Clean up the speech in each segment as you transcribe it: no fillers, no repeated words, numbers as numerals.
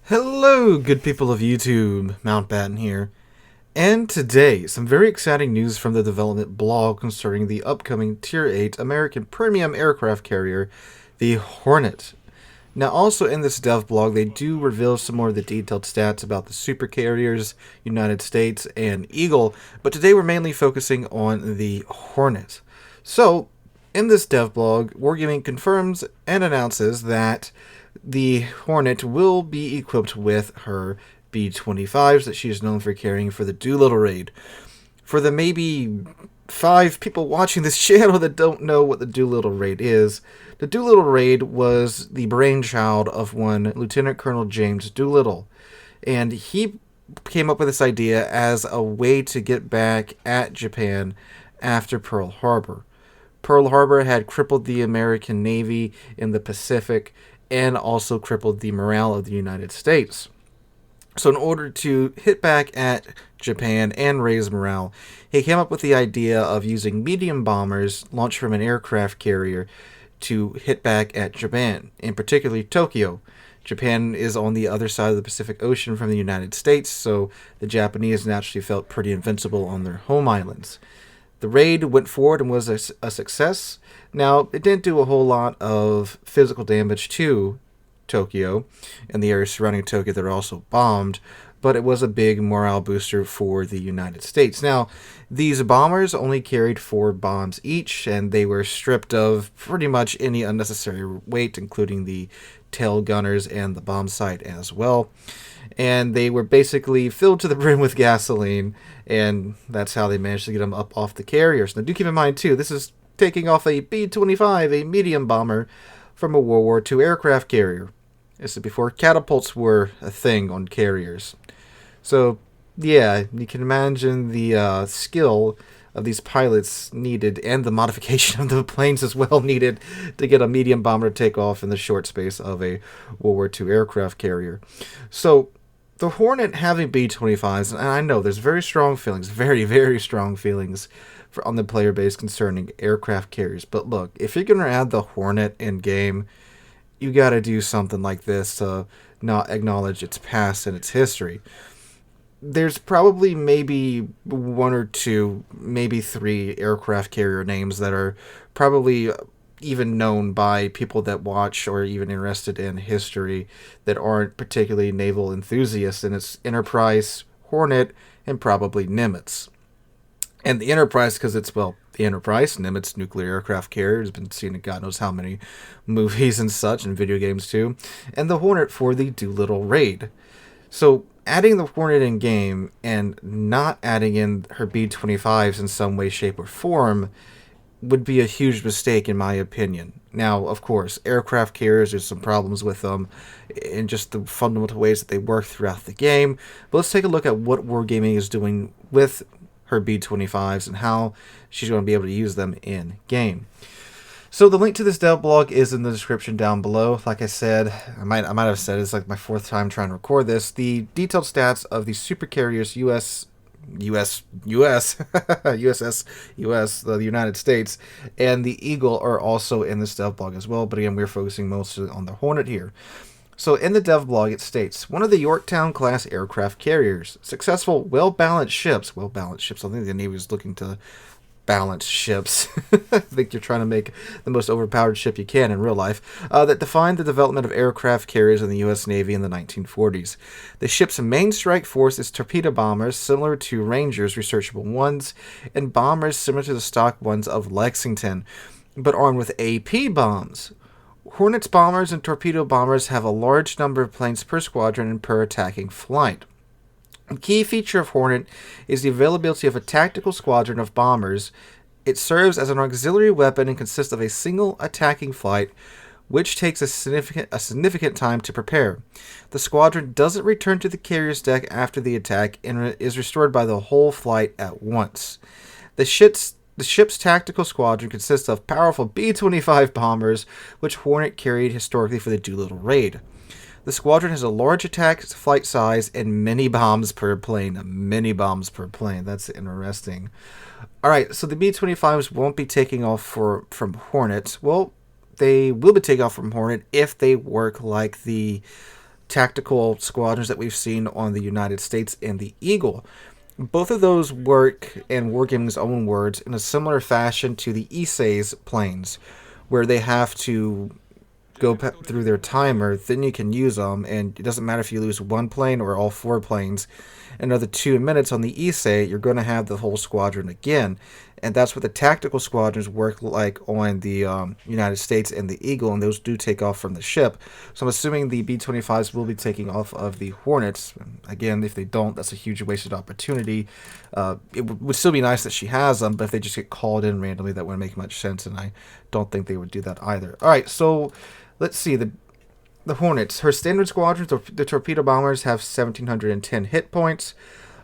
Hello, good people of YouTube. Mountbatten here. And today, some very exciting news from the development blog concerning the upcoming Tier 8 American premium aircraft carrier, the Hornet. Now, also in this dev blog, they do reveal some more of the detailed stats about the super carriers, United States, and Eagle, but today we're mainly focusing on the Hornet. So, in this dev blog, Wargaming confirms and announces that the Hornet will be equipped with her B-25s that she is known for carrying for the Doolittle raid. For the maybe 5 people watching this channel that don't know what the Doolittle raid is, the Doolittle raid was the brainchild of one Lieutenant Colonel James Doolittle, and he came up with this idea as a way to get back at Japan after Pearl Harbor. Pearl Harbor had crippled the American Navy in the Pacific and also crippled the morale of the United States. So in order to hit back at Japan and raise morale, he came up with the idea of using medium bombers launched from an aircraft carrier to hit back at Japan, and particularly Tokyo. Japan is on the other side of the Pacific Ocean from the United States, so the Japanese naturally felt pretty invincible on their home islands. The raid went forward and was a success. Now, it didn't do a whole lot of physical damage to Tokyo and the areas surrounding Tokyo that are also bombed, but it was a big morale booster for the United States. Now, these bombers only carried 4 bombs each, and they were stripped of pretty much any unnecessary weight, including the tail gunners and the bomb sight as well. And they were basically filled to the brim with gasoline, and that's how they managed to get them up off the carriers. Now, do keep in mind, too, this is taking off a B-25, a medium bomber, from a World War II aircraft carrier. This is before catapults were a thing on carriers. So, yeah, you can imagine the skill of these pilots needed, and the modification of the planes as well needed, to get a medium bomber to take off in the short space of a World War II aircraft carrier. So, the Hornet having B-25s, and I know there's very strong feelings, very, very strong feelings on the player base concerning aircraft carriers. But look, if you're going to add the Hornet in-game, you got to do something like this to not acknowledge its past and its history. There's probably maybe 1 or 2, maybe 3 aircraft carrier names that are probably even known by people that watch or even interested in history that aren't particularly naval enthusiasts, and it's Enterprise, Hornet, and probably Nimitz. And the Enterprise, because it's, well, the Enterprise, Nimitz nuclear aircraft carrier, has been seen in God knows how many movies and such, and video games too. And the Hornet for the Doolittle raid. So adding the Hornet in game and not adding in her B-25s in some way, shape, or form would be a huge mistake in my opinion. Now, of course, aircraft carriers, there's some problems with them in just the fundamental ways that they work throughout the game. But let's take a look at what Wargaming is doing with her B-25s and how she's going to be able to use them in game. So the link to this dev blog is in the description down below. Like I said, I might have said it's like my 4th time trying to record this. The detailed stats of the super carriers USS, the United States, and the Eagle are also in this dev blog as well. But again, we're focusing mostly on the Hornet here. So in the dev blog, it states, one of the Yorktown-class aircraft carriers, successful, well-balanced ships. Well-balanced ships. I think the Navy is looking to balance ships. I think you're trying to make the most overpowered ship you can in real life. That defined the development of aircraft carriers in the U.S. Navy in the 1940s. The ship's main strike force is torpedo bombers, similar to Rangers researchable ones, and bombers similar to the stock ones of Lexington, but armed with AP bombs. Hornet's bombers and torpedo bombers have a large number of planes per squadron and per attacking flight. A key feature of Hornet is the availability of a tactical squadron of bombers. It serves as an auxiliary weapon and consists of a single attacking flight, which takes a significant time to prepare. The squadron doesn't return to the carrier's deck after the attack and is restored by the whole flight at once. The ship's tactical squadron consists of powerful B-25 bombers, which Hornet carried historically for the Doolittle raid. The squadron has a large attack flight size and many bombs per plane. Many bombs per plane. That's interesting. Alright, so the B-25s won't be taking off from Hornet. Well, they will be taking off from Hornet if they work like the tactical squadrons that we've seen on the United States and the Eagle. Both of those work, in Wargaming's own words, in a similar fashion to the Issei's planes, where they have to go through their timer, then you can use them, and it doesn't matter if you lose one plane or all 4 planes. Another 2 minutes on the Issei, you're going to have the whole squadron again. And that's what the tactical squadrons work like on the United States and the Eagle, and those do take off from the ship. So I'm assuming the B-25s will be taking off of the Hornets. Again, if they don't, that's a huge wasted opportunity. It would still be nice that she has them, but if they just get called in randomly, that wouldn't make much sense, and I don't think they would do that either. Alright, so let's see. The Hornets, her standard squadrons, the torpedo bombers, have 1,710 hit points.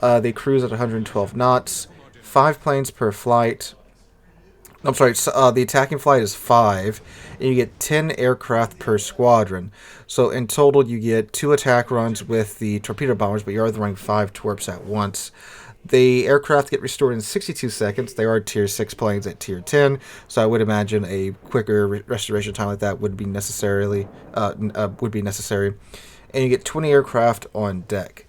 They cruise at 112 knots. 5 planes per flight. I'm sorry, the attacking flight is 5, and you get 10 aircraft per squadron. So in total, you get 2 attack runs with the torpedo bombers, but you are throwing 5 torps at once. The aircraft get restored in 62 seconds. They are tier 6 planes at tier 10, so I would imagine a quicker restoration time like that would be necessary. And you get 20 aircraft on deck.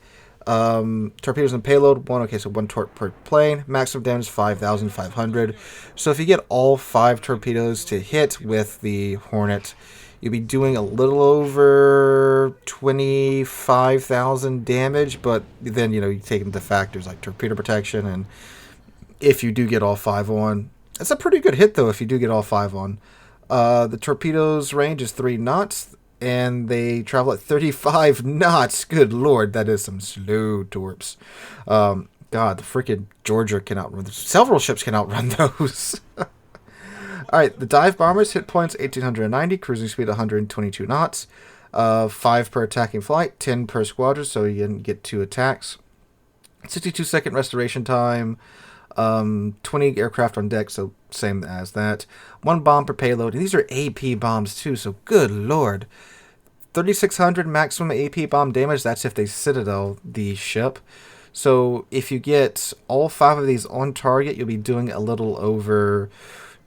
Torpedoes and payload, 1. Okay, so 1 torp per plane. Maximum damage 5,500. So if you get all 5 torpedoes to hit with the Hornet, you'll be doing a little over 25,000 damage. But then, you take into factors like torpedo protection, and if you do get all 5 on, it's a pretty good hit though if you do get all 5 on. The torpedoes range is 3 knots. And they travel at 35 knots. Good lord, that is some slow torps. God, the freaking Georgia can outrun. Several ships can outrun those. Alright, the dive bombers, hit points 1,890, cruising speed 122 knots. 5 per attacking flight, 10 per squadron, so you get 2 attacks. 62-second restoration time. 20 aircraft on deck, so same as that. 1 bomb per payload. And these are AP bombs too, so good lord. 3,600 maximum AP bomb damage. That's if they citadel the ship. So if you get all 5 of these on target, you'll be doing a little over,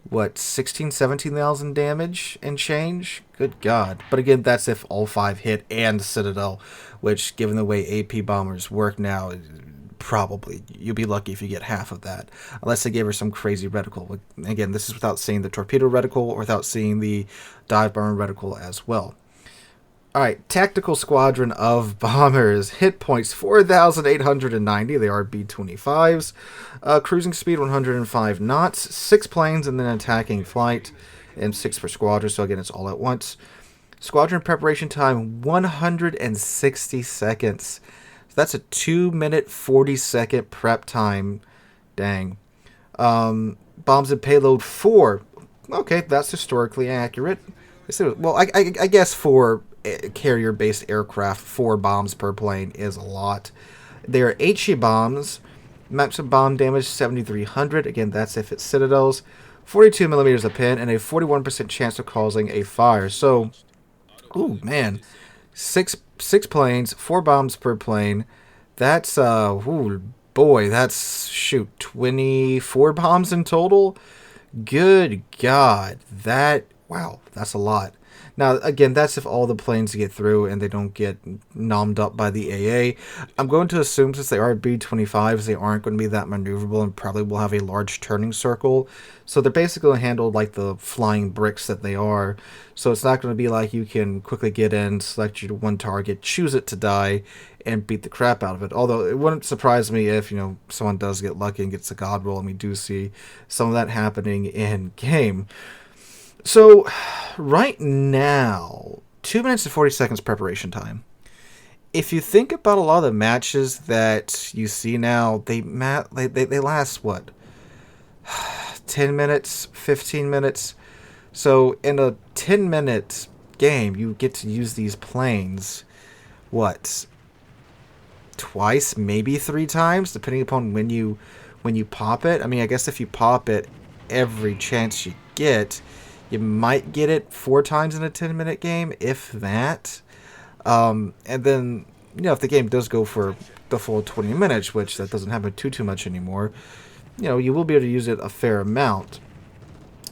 what, 17,000 damage and change? Good god. But again, that's if all 5 hit and citadel, which, given the way AP bombers work now, probably you'll be lucky if you get half of that, unless they gave her some crazy reticle. Again, this is without seeing the torpedo reticle or without seeing the dive bomber reticle as well. Alright, tactical squadron of bombers, hit points 4,890. They are B-25s. Cruising speed 105 knots, 6 planes and then attacking flight, and 6 per squadron, so again it's all at once. Squadron preparation time 160 seconds. So that's a 2-minute 40-second prep time. Dang. Bombs and payload 4. Okay, that's historically accurate. Well, I guess for carrier-based aircraft, 4 bombs per plane is a lot. They are HE bombs. Maximum bomb damage 7,300. Again, that's if it's citadels. 42 millimeters a pin and a 41% chance of causing a fire. So, ooh man, 6 planes, 4 bombs per plane. That's ooh boy, that's 24 bombs in total. Good god, wow, that's a lot. Now, again, that's if all the planes get through and they don't get nommed up by the AA. I'm going to assume, since they are B-25s, they aren't going to be that maneuverable and probably will have a large turning circle. So they're basically handled like the flying bricks that they are. So it's not going to be like you can quickly get in, select your one target, choose it to die, and beat the crap out of it. Although it wouldn't surprise me if, someone does get lucky and gets a god roll, and we do see some of that happening in game. So, right now, 2 minutes and 40 seconds preparation time. If you think about a lot of the matches that you see now, they last, what, 10 minutes, 15 minutes? So, in a 10-minute game, you get to use these planes, what, twice, maybe 3 times, depending upon when you pop it. I mean, I guess if you pop it every chance you get, you might get it 4 times in a 10-minute game, if that. And then, if the game does go for the full 20 minutes, which that doesn't happen too much anymore, you will be able to use it a fair amount.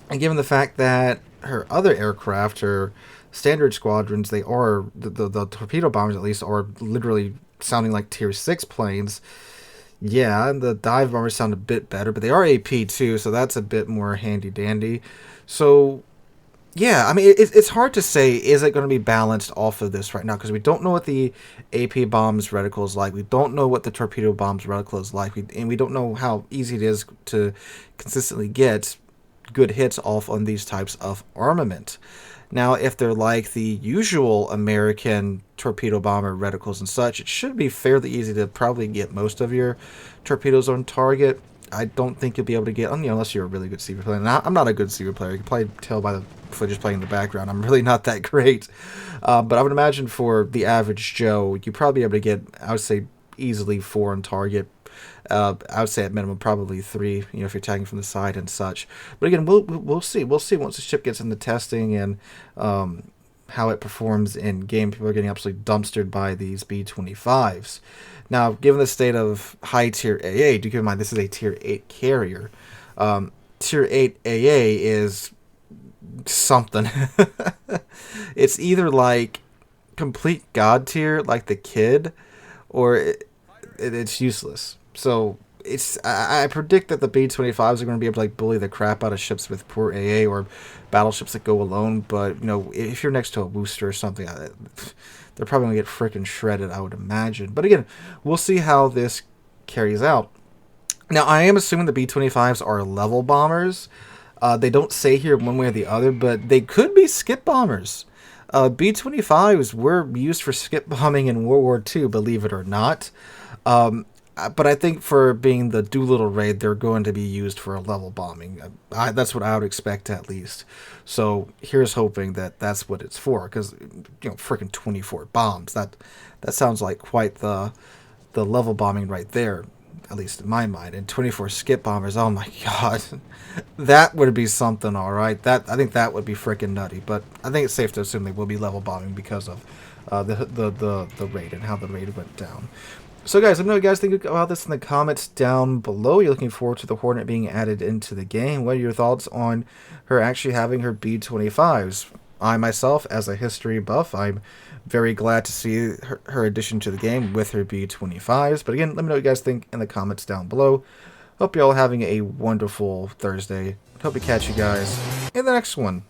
And given the fact that her other aircraft, her standard squadrons, they are, the torpedo bombers at least, are literally sounding like tier 6 planes. Yeah, and the dive bombers sound a bit better, but they are AP too, so that's a bit more handy dandy. So yeah, I mean, it's hard to say, is it going to be balanced off of this right now? Because we don't know what the AP bomb's reticle is like. We don't know what the torpedo bomb's reticle is like. And we don't know how easy it is to consistently get good hits off on these types of armament. Now, if they're like the usual American torpedo bomber reticles and such, it should be fairly easy to probably get most of your torpedoes on target. I don't think you'll be able to get, unless you're a really good Seaver player. And I'm not a good Seaver player. You can probably tell by the footage playing in the background. I'm really not that great. But I would imagine for the average Joe, you'd probably be able to get, I would say, easily 4 on target. I would say at minimum probably 3, if you're tagging from the side and such. But again, we'll see. We'll see once the ship gets into testing and how it performs in game. People are getting absolutely dumpstered by these B-25s. Now, given the state of high tier AA, do keep in mind this is a tier 8 carrier. Tier 8 AA is something. It's either like complete god tier, like the kid, or it's useless. So I predict that the B-25s are going to be able to like bully the crap out of ships with poor AA or battleships that go alone. But if you're next to a booster or something, they're probably going to get freaking shredded, I would imagine. But again, we'll see how this carries out. Now, I am assuming the B-25s are level bombers. They don't say here one way or the other, but they could be skip bombers. B-25s were used for skip bombing in World War II, believe it or not. But I think for being the Doolittle raid, they're going to be used for a level bombing. That's what I would expect, at least. So here's hoping that that's what it's for, because freaking 24 bombs. That sounds like quite the level bombing right there, at least in my mind. And 24 skip bombers. Oh my god, that would be something, all right. I think that would be freaking nutty. But I think it's safe to assume they will be level bombing because of the raid and how the raid went down. So guys, let me know what you guys think about this in the comments down below. You're looking forward to the Hornet being added into the game. What are your thoughts on her actually having her B-25s? I myself, as a history buff, I'm very glad to see her addition to the game with her B-25s. But again, let me know what you guys think in the comments down below. Hope you're all having a wonderful Thursday. Hope to catch you guys in the next one.